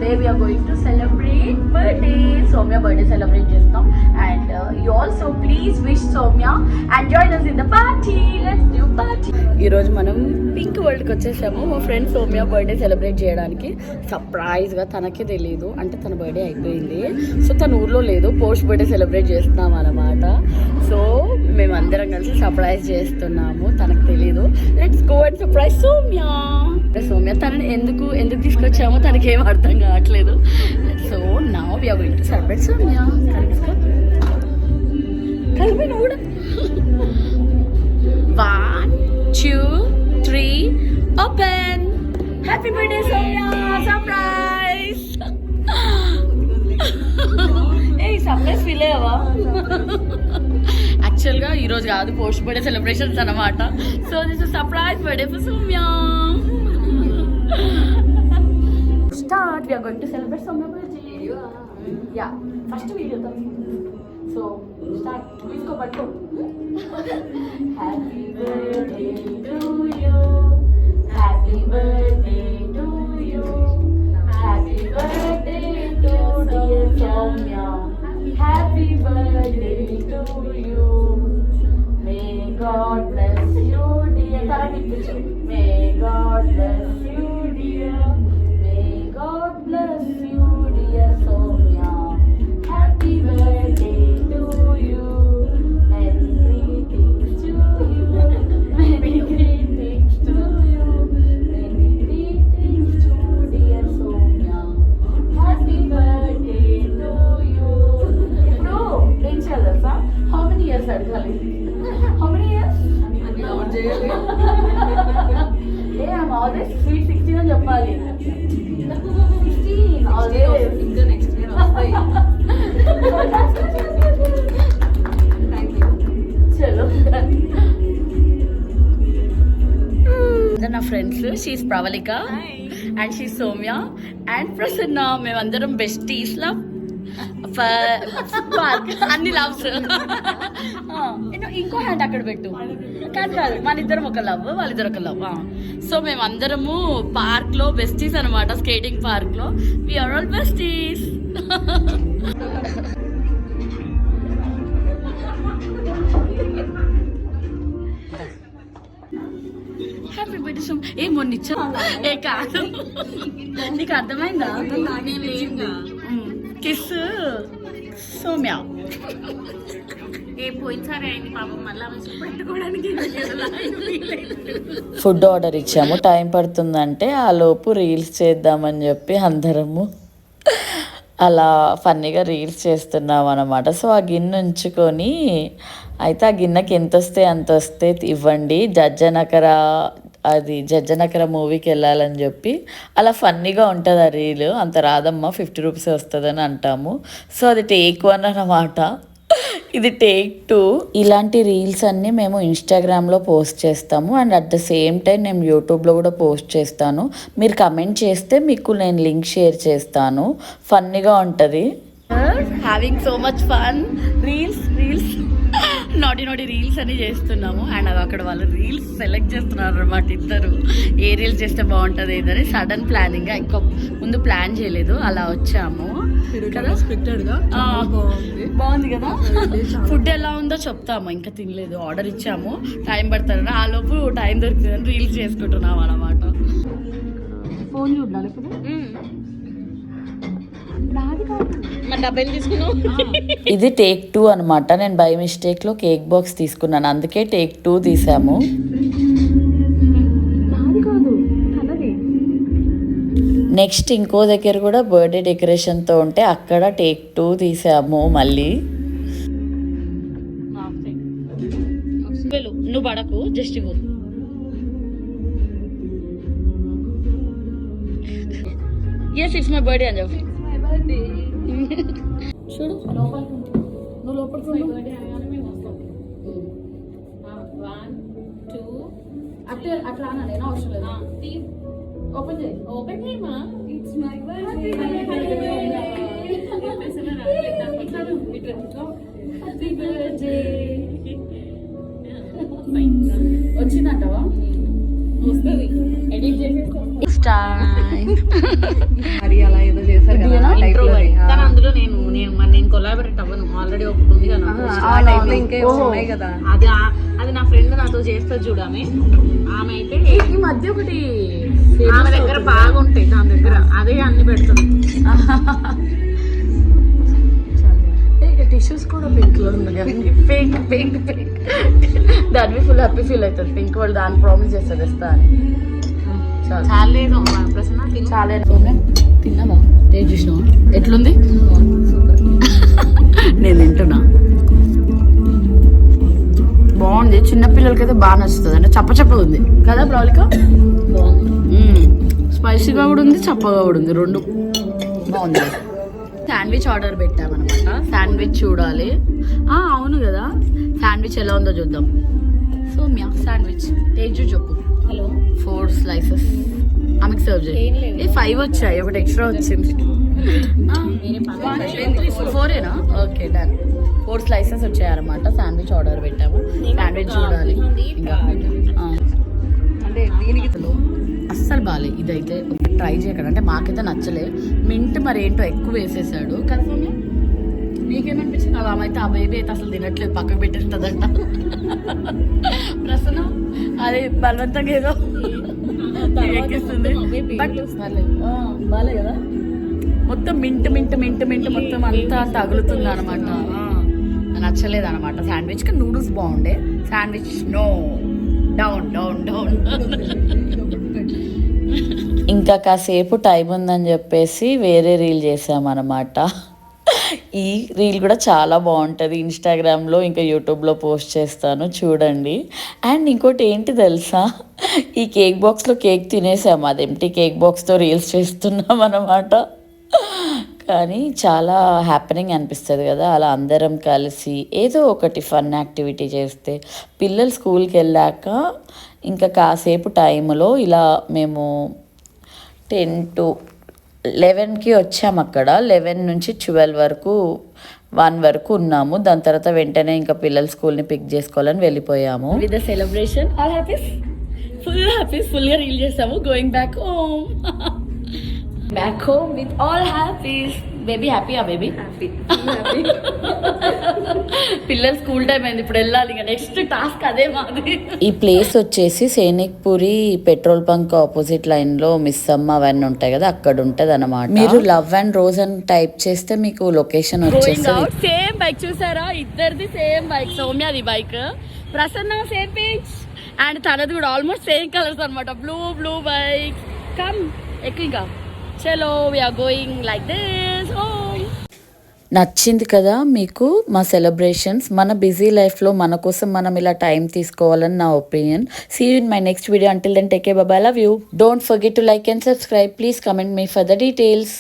Today we are going to celebrate birthday. Soumya birthday celebrate చేస్తాం. And you also please wish Soumya and join us in the party. Let's do party. ఈరోజు మనం pink వరల్డ్కి వచ్చేసాము. మా friend Soumya birthday celebrate చేయడానికి. సర్ప్రైజ్గా తనకే తెలియదు, అంటే తన బర్త్డే అయిపోయింది, సో తన ఊర్లో లేదు. పోస్ట్ బర్త్డే సెలబ్రేట్ చేస్తున్నాం అన్నమాట. సో మేమందరం కలిసి సర్ప్రైజ్ చేస్తున్నాము, తనకు తెలీదు. Let's go and surprise Soumya. Soumya తనని ఎందుకు తీసుకొచ్చామో తనకేం అర్థం కావట్లేదు. So now we are going to celebrate Soumya. కలిపి నువ్వు కూడా 1 2 3 open. Happy birthday Soumya. Surprise. ఏ సర్ప్రైజ్ ఫీల్ అయ్యావా? యాక్చువల్గా ఈరోజు కాదు, పోస్ట్ బర్త్డే సెలబ్రేషన్స్ అనమాట. So this is surprise birthday for Soumya. Start. We are going to celebrate Soumya birthday. Yeah. First video though. So start. Isko patko. Happy birthday to you. Happy birthday to you. Happy birthday to dear Soumya. Happy birthday to you. May God bless you dear. May God bless you dear. God bless you dear Soumya. Happy birthday to you. Many greetings to you. Many greetings to you. Many greetings to dear Soumya. Happy birthday to you. Bro, ఏం చేయాలి sir? How many years అడగాలి? How many years? Hey, I'm always sweet 16 అని చెప్పాలి. 16 always. ఇంకా next year వస్తాయి. Thank you. చలో. నా friends, she's Pravallika and she's Soumya and Prasanna. మేమందరం బెస్టీస్ లా అన్ని లవ్స్. ఇంకో హ్యాండ్ అక్కడ పెట్టు. కాదు మన ఇద్దరం ఒక లవ్, వాళ్ళిద్దరు ఒక లవ్. సో మేమందరము పార్క్ లో బెస్టీస్ అనమాట, స్కేటింగ్ పార్క్ లో. We are all besties. Happy birthday Som. ఏ మొన్న ఇచ్చా? ఏ కాదు, నీకు అర్థమైందా? కిస్ సౌమ్య. ఫుడ్ ఆర్డర్ ఇచ్చాము, టైం పడుతుందంటే ఆ లోపు రీల్స్ చేద్దామని చెప్పి అందరము అలా ఫన్నీగా రీల్స్ చేస్తున్నాం అన్నమాట. సో ఆ గిన్నె ఉంచుకొని, అయితే ఆ గిన్నెకి ఎంత వస్తే అంత వస్తే ఇవ్వండి, జడ్జనకర మూవీకి వెళ్ళాలని చెప్పి అలా ఫన్నీగా ఉంటుంది ఆ రీల్. అంత రాదమ్మా, 50 రూపీస్ వస్తుందని అంటాము. సో అది టేక్ 1 అన్నమాట, ఇది టేక్ 2. ఇలాంటి రీల్స్ అన్నీ మేము ఇన్స్టాగ్రామ్లో పోస్ట్ చేస్తాము and at the same time నేను యూట్యూబ్లో కూడా పోస్ట్ చేస్తాను. మీరు కమెంట్ చేస్తే మీకు నేను లింక్ షేర్ చేస్తాను. ఫన్నీగా ఉంటుంది. Having so much fun. Reels నాటి రీల్స్ అని చేస్తున్నాము. అండ్ అక్కడ వాళ్ళు రీల్స్ సెలెక్ట్ చేస్తున్నారు అనమాట. ఇద్దరు ఏ రీల్స్ చేస్తే బాగుంటుంది ఏదని సడన్ ప్లానింగ్, ఇంకా ముందు ప్లాన్ చేయలేదు, అలా వచ్చాము కదా. బాగుంది కదా. ఫుడ్ ఎలా ఉందో చెప్తాము, ఇంకా తినలేదు, ఆర్డర్ ఇచ్చాము, టైం పడుతుంది. ఆ లోపు టైం దొరుకుతుందని రీల్స్ చేసుకుంటున్నాం అనమాట. ఫోన్ చూడాలి ఇప్పుడు. ఇది టేక్ 2 అనమాట. నేను బై మిస్టేక్లో కేక్ బాక్స్ తీసుకున్నాను, అందుకే టేక్ 2 తీసాము. నెక్స్ట్ ఇంకో దగ్గర కూడా బర్త్డే డెకరేషన్తో ఉంటే అక్కడ టేక్ 2 తీసాము మళ్ళీ. నువ్వు పడకు, జస్ట్ ఇవ్వు. ఎస్ ఇట్స్ మై బర్త్డే అని చెప్పు. చూడు నువ్వు లోపలికి అట్లా నేను అవసరం లేదు. ఓపెన్ చేయి. ఓపెన్ చేయమా. It's my birthday. Happy birthday. వచ్చిందంటవా? వస్తుంది, ఎడిట్ చేసేస్తా. టైం. మరి అలా ఏదో చేశారు కదా ఇదేనా? లైఫ్ లో కానీ అందులో నేను కొలాబరేట్ అవ్వను, ఆల్రెడీ ఒకటి ఉంది కదా నాకు. ఆ లైఫ్ లో ఇంకా ఏమో ఉన్నాయి కదా. అది నా ఫ్రెండ్ నాతో చేస్తుంది చూడు, ఆమె అయితే ఈ మధ్య ఒకటి ఆమె దగ్గర బాగుంటాయి, దాని దగ్గర అదే అన్ని పెడుతుంది. టిష్యూస్ కూడా పింక్ లో ఉన్నాయి. పింక్ పింక్ పింక్ దాన్ని ఫుల్ హ్యాపీ ఫీల్ అవుతుంది. పింక్ వాళ్ళు దాన్ని ప్రామిస్ చేస్తుంది ఇస్తా అని. చాలేదు ప్రసన్న తిను. చాలా తిన్నావా? టేస్ట్ చూసినావా ఎట్లుంది? నేను తింటున్నా. బాగుంది. చిన్నపిల్లలకైతే బాగా నచ్చుతుంది. అంటే చప్ప ఉంది కదా ప్రౌలిక? స్పైసీగా కూడా ఉంది, చప్పగా కూడా ఉంది, రెండు బాగుంది. Sandwich order పెట్టామన్నమాట. శాండ్విచ్ చూడాలి. అవును కదా, శాండ్విచ్ ఎలా ఉందో చూద్దాం. సౌమ్య శాండ్విచ్ టేస్ట్ చెప్పు. హలో 4 slices ఆమెకు సర్వ్ చేయి. 5 వచ్చాయి, ఒకటి ఎక్స్ట్రా వచ్చింది. 4ఏనా? Okay done. 4 slices వచ్చాయన్నమాట. శాండ్విచ్ ఆర్డర్ పెట్టాము. శాండ్విచ్ చూడాలి ఇంకా. అంటే దీనికి అస్సలు బాగాలే. ఇదైతే ట్రై చేయకండి. అంటే మాకైతే నచ్చలే. మింట్ మరి ఏంటో ఎక్కువ వేసేసాడు కదా సౌమ్య? నీకేమనిపించింది? ఆమె అయితే ఆ బేబీ అయితే అసలు తినట్లేదు, పక్కకు పెట్టేస్తుందంట. ప్రసన్న అది బలవంతంగా ఏదో ఎక్కిస్తుంది. బాలే కదా, మొత్తం మింట్ మింట్ మింట్ మింట్ మొత్తం అంతా తగులుతుంది అనమాట. నచ్చలేదు అనమాట. శాండ్విచ్ కి నూడిల్స్ బాగుండే. Sandwich no, down down down. ఇంకా కాసేపు టైం ఉందని చెప్పేసి వేరే రీల్ చేసామన్నమాట. ఈ రీల్ కూడా చాలా బాగుంటుంది. ఇన్స్టాగ్రామ్లో ఇంకా యూట్యూబ్లో పోస్ట్ చేస్తాను, చూడండి. అండ్ ఇంకోటి ఏంటి తెలుసా, ఈ కేక్ బాక్స్లో కేక్ తినేసాము. అది ఎంటీ కేక్ బాక్స్తో రీల్స్ చేస్తున్నాం అన్నమాట. కానీ చాలా హ్యాపెనింగ్ అనిపిస్తుంది కదా, అలా అందరం కలిసి ఏదో ఒకటి ఫన్ యాక్టివిటీ చేస్తే. పిల్లలు స్కూల్కి వెళ్ళాక ఇంకా కాసేపు టైంలో ఇలా మేము 10 to 11కి వచ్చాము. అక్కడ 11 నుంచి 12 వరకు 1 వరకు ఉన్నాము. దాని తర్వాత వెంటనే ఇంకా పిల్లల స్కూల్ని పిక్ చేసుకోవాలని వెళ్ళిపోయాము. With the celebration all happies, ఫుల్గా రీల్ చేసాము. Going back home, back home with all happies. Baby happy? Baby happy. పిల్లలు స్కూల్ టైం అయింది, ఇప్పుడు వెళ్ళాలి. ఇంకా నెక్స్ట్ టాస్క్ అదే మాది. ఈ ప్లేస్ వచ్చేసి సైనిక్పురి పెట్రోల్ బంక్ ఆపోజిట్ లైన్లో మిస్సమ్మ అవన్నీ ఉంటాయి కదా, అక్కడ ఉంటుంది అన్నమాట. మీరు లవ్ అండ్ రోజ్ అని టైప్ చేస్తే మీకు లొకేషన్ వచ్చేస్తుంది. సేమ్ బైక్ చూసారా? ఇద్దరిది సేమ్ బైక్. సౌమ్యది bike, Prasanna same page, and తనది కూడా ఆల్మోస్ట్ సేమ్ కలర్స్ అనమాట. Blue bike. కమ్ ఎక్కువ ఇంకా. చలో we are going like this home. నచ్చింది కదా మీకు మా సెలబ్రేషన్స్? మన బిజీ లైఫ్లో మన కోసం మనం ఇలా టైం తీసుకోవాలని నా opinion. See you in my next video. Until then take care, bye bye, love you. Don't forget to like and subscribe. Please comment మీ ఫర్ ద డీటెయిల్స్.